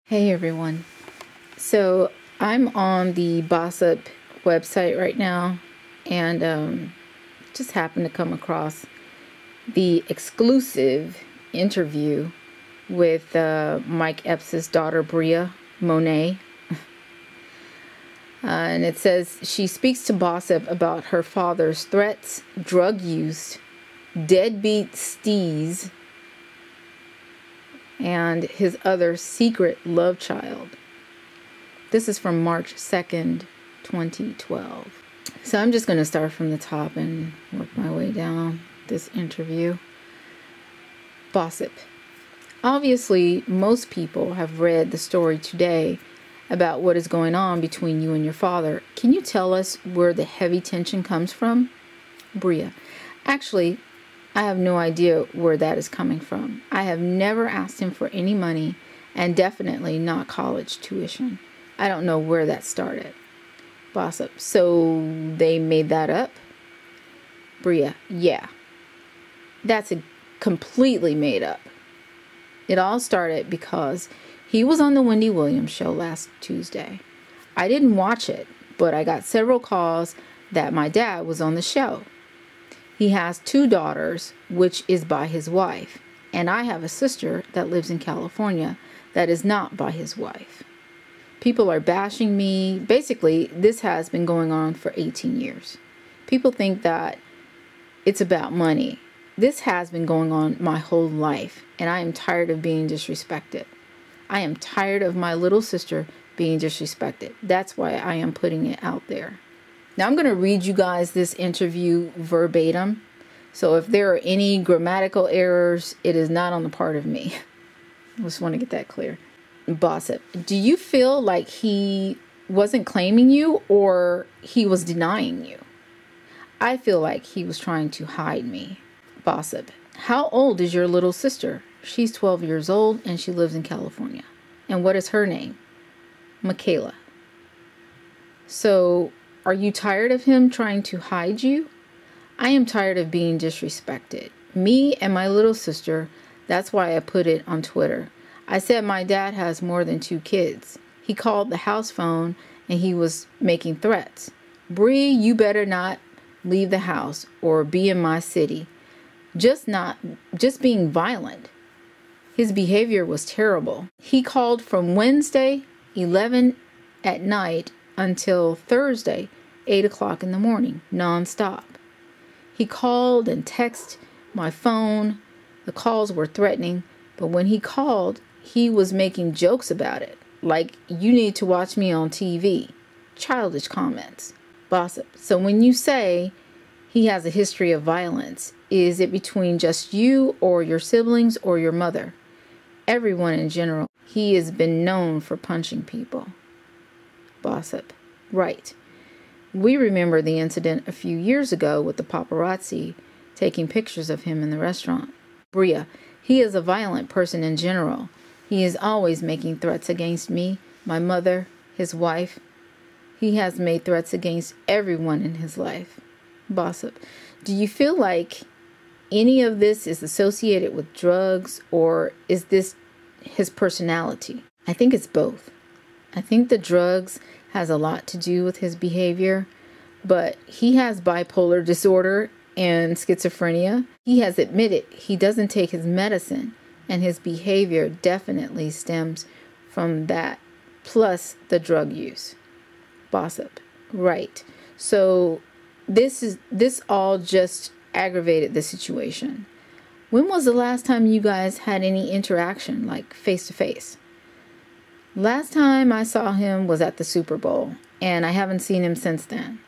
Hey everyone. So I'm on the Bossip website right now and just happened to come across the exclusive interview with Mike Epps' daughter Bria Monet. And it says she speaks to Bossip about her father's threats, drug use, deadbeat steez, and his other secret love child. This is from March 2nd, 2012. So I'm just going to start from the top and work my way down this interview. Bossip. Obviously, most people have read the story today about what is going on between you and your father. Can you tell us where the heavy tension comes from? Bria. Actually, I have no idea where that is coming from. I have never asked him for any money and definitely not college tuition. I don't know where that started. Bossip. So they made that up? Bria. Yeah. That's completely made up. It all started because he was on the Wendy Williams show last Tuesday. I didn't watch it, but I got several calls that my dad was on the show. He has 2 daughters, which is by his wife, and I have a sister that lives in California that is not by his wife. People are bashing me. Basically, this has been going on for 18 years. People think that it's about money. This has been going on my whole life, and I am tired of being disrespected. I am tired of my little sister being disrespected. That's why I am putting it out there. Now I'm going to read you guys this interview verbatim. So if there are any grammatical errors, it is not on the part of me. I just want to get that clear. Bossip. Do you feel like he wasn't claiming you or he was denying you? I feel like he was trying to hide me. Bossip. How old is your little sister? She's 12 years old and she lives in California. And what is her name? Michaela. So, are you tired of him trying to hide you? I am tired of being disrespected. Me and my little sister, that's why I put it on Twitter. I said my dad has more than 2 kids. He called the house phone and he was making threats. Bree, you better not leave the house or be in my city. Just being violent. His behavior was terrible. He called from Wednesday, 11 at night, until Thursday, 8 o'clock in the morning, nonstop. He called and texted my phone. The calls were threatening, but when he called, he was making jokes about it, like, you need to watch me on TV. Childish comments. Bossip. So when you say he has a history of violence, is it between just you or your siblings or your mother? Everyone in general. He has been known for punching people. Bossip. Right. We remember the incident a few years ago with the paparazzi taking pictures of him in the restaurant. Bria. He is a violent person in general. He is always making threats against me, my mother, his wife. He has made threats against everyone in his life. Bossip. Do you feel like any of this is associated with drugs, or is this his personality? I think it's both. I think the drugs has a lot to do with his behavior, but he has bipolar disorder and schizophrenia. He has admitted he doesn't take his medicine, and his behavior definitely stems from that, plus the drug use. Bossip. Right. So this all just aggravated the situation. When was the last time you guys had any interaction, like face to face? Last time I saw him was at the Super Bowl, and I haven't seen him since then.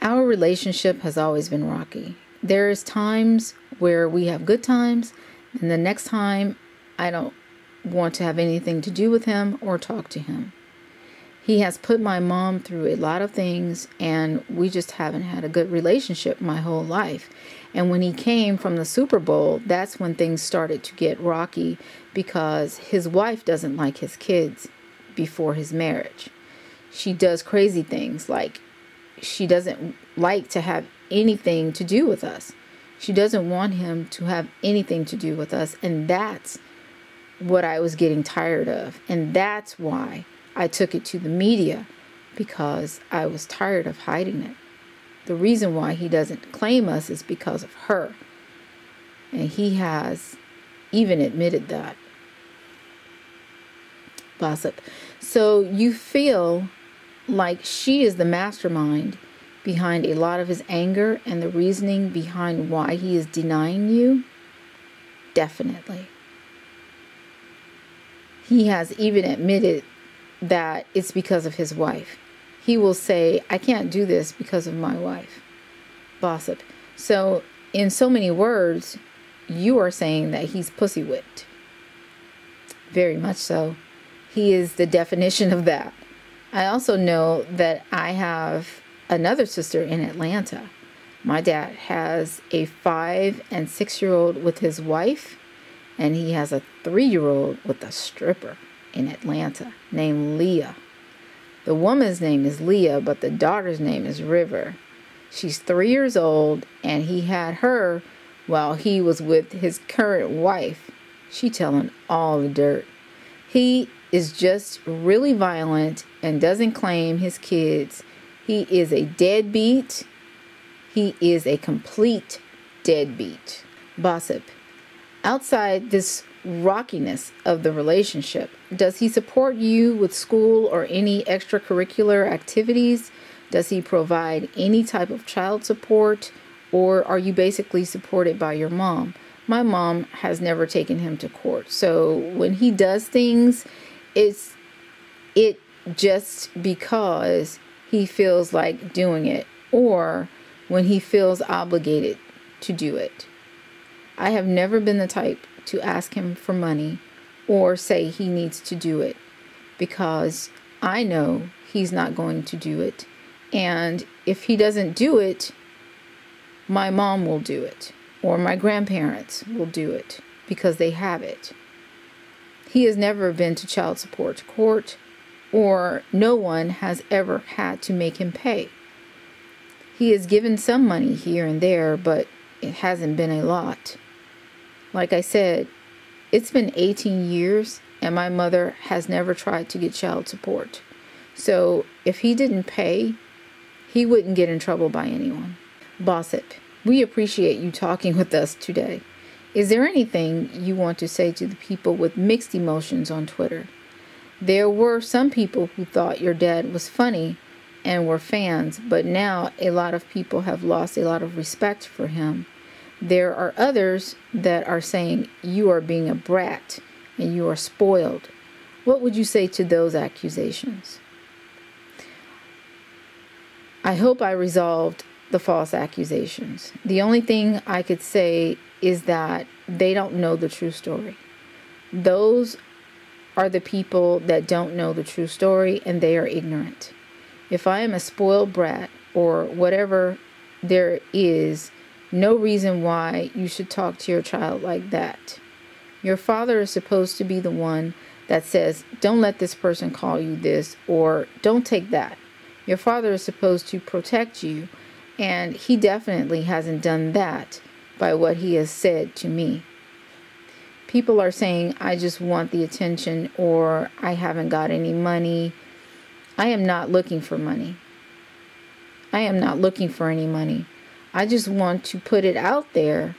Our relationship has always been rocky. There's times where we have good times, and the next time I don't want to have anything to do with him or talk to him. He has put my mom through a lot of things, and we just haven't had a good relationship my whole life. And when he came from the Super Bowl, that's when things started to get rocky because his wife doesn't like his kids before his marriage. She does crazy things, like she doesn't like to have anything to do with us. She doesn't want him to have anything to do with us, and that's what I was getting tired of. And that's why I took it to the media, because I was tired of hiding it. The reason why he doesn't claim us is because of her. And he has even admitted that. Gossip. So you feel like she is the mastermind behind a lot of his anger and the reasoning behind why he is denying you? Definitely. He has even admitted that it's because of his wife. He will say, I can't do this because of my wife. Gossip. So, in so many words, you are saying that he's pussy whipped. Very much so. He is the definition of that. I also know that I have another sister in Atlanta. My dad has a 5- and 6-year-old with his wife, and he has a 3-year-old with a stripper in Atlanta named Leah. The woman's name is Leah, but the daughter's name is River. She's 3 years old, and he had her while he was with his current wife. She telling all the dirt. He is just really violent and doesn't claim his kids. He is a deadbeat. He is a complete deadbeat. Gossip. Outside this rockiness of the relationship, does he support you with school or any extracurricular activities? Does he provide any type of child support? Or are you basically supported by your mom? My mom has never taken him to court. So when he does things, it's just because he feels like doing it, or when he feels obligated to do it. I have never been the type to ask him for money or say he needs to do it, because I know he's not going to do it. And if he doesn't do it, my mom will do it, or my grandparents will do it, because they have it. He has never been to child support court, or no one has ever had to make him pay. He has given some money here and there, but it hasn't been a lot. Like I said, it's been 18 years, and my mother has never tried to get child support. So if he didn't pay, he wouldn't get in trouble by anyone. Gossip. We appreciate you talking with us today. Is there anything you want to say to the people with mixed emotions on Twitter? There were some people who thought your dad was funny and were fans, but now a lot of people have lost a lot of respect for him. There are others that are saying you are being a brat and you are spoiled. What would you say to those accusations? I hope I resolved the false accusations. The only thing I could say is that they don't know the true story. Those are the people that don't know the true story, and they are ignorant. If I am a spoiled brat or whatever, there is no reason why you should talk to your child like that. Your father is supposed to be the one that says, don't let this person call you this, or don't take that. Your father is supposed to protect you, and he definitely hasn't done that by what he has said to me. People are saying, I just want the attention, or I haven't got any money. I am not looking for money. I am not looking for any money. I just want to put it out there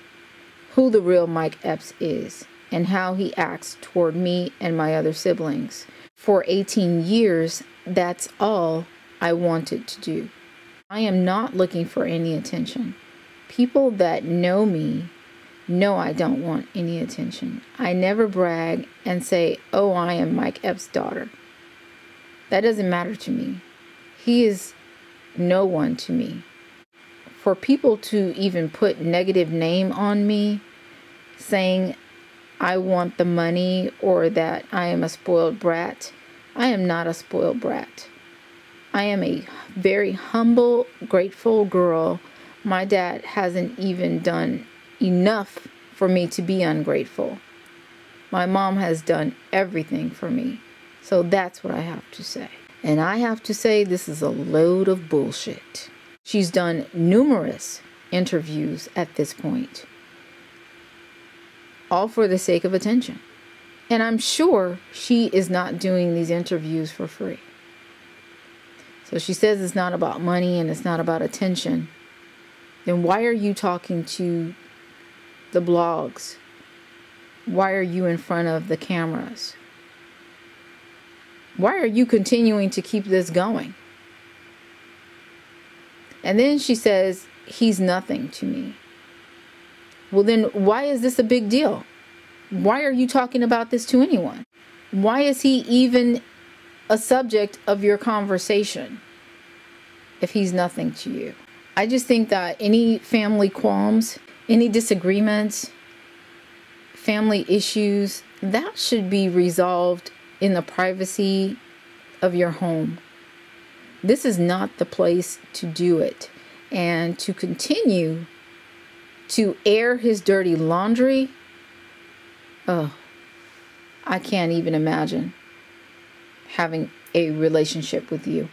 who the real Mike Epps is and how he acts toward me and my other siblings. For 18 years, that's all I wanted to do. I am not looking for any attention. People that know me know I don't want any attention. I never brag and say, oh, I am Mike Epps' daughter. That doesn't matter to me. He is no one to me. For people to even put negative name on me, saying I want the money or that I am a spoiled brat, I am not a spoiled brat. I am a very humble, grateful girl. My dad hasn't even done enough for me to be ungrateful. My mom has done everything for me. So that's what I have to say. And I have to say this is a load of bullshit. She's done numerous interviews at this point, all for the sake of attention. And I'm sure she is not doing these interviews for free. So she says it's not about money and it's not about attention. Then why are you talking to the blogs? Why are you in front of the cameras? Why are you continuing to keep this going? And then she says, he's nothing to me. Well, then why is this a big deal? Why are you talking about this to anyone? Why is he even a subject of your conversation if he's nothing to you? I just think that any family qualms, any disagreements, family issues, that should be resolved in the privacy of your home. This is not the place to do it. And to continue to air his dirty laundry, oh, I can't even imagine having a relationship with you.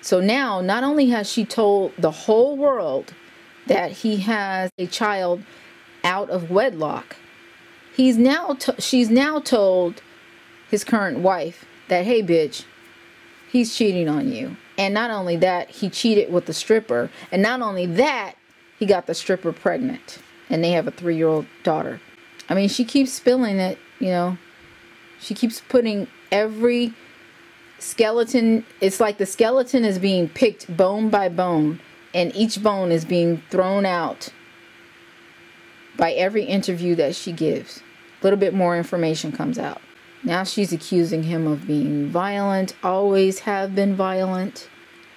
So now, not only has she told the whole world that he has a child out of wedlock, she's now told his current wife that, hey, bitch, he's cheating on you. And not only that, he cheated with the stripper. And not only that, he got the stripper pregnant. And they have a 3-year-old daughter. I mean, she keeps spilling it, you know. She keeps putting every skeleton. It's like the skeleton is being picked bone by bone. And each bone is being thrown out by every interview that she gives. A little bit more information comes out. Now she's accusing him of being violent, always have been violent,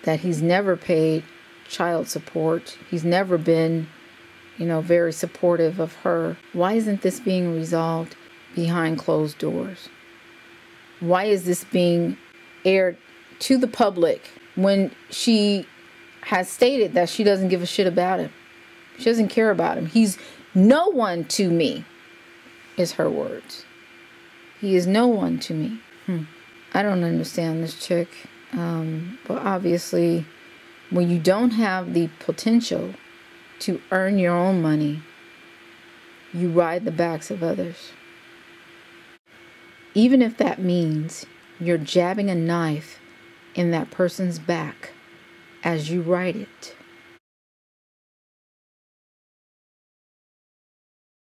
that he's never paid child support. He's never been, very supportive of her. Why isn't this being resolved behind closed doors? Why is this being aired to the public when she has stated that she doesn't give a shit about him? She doesn't care about him. He's no one to me, is her words. He is no one to me. I don't understand this chick. But obviously, when you don't have the potential to earn your own money, you ride the backs of others. Even if that means you're jabbing a knife in that person's back as you ride it.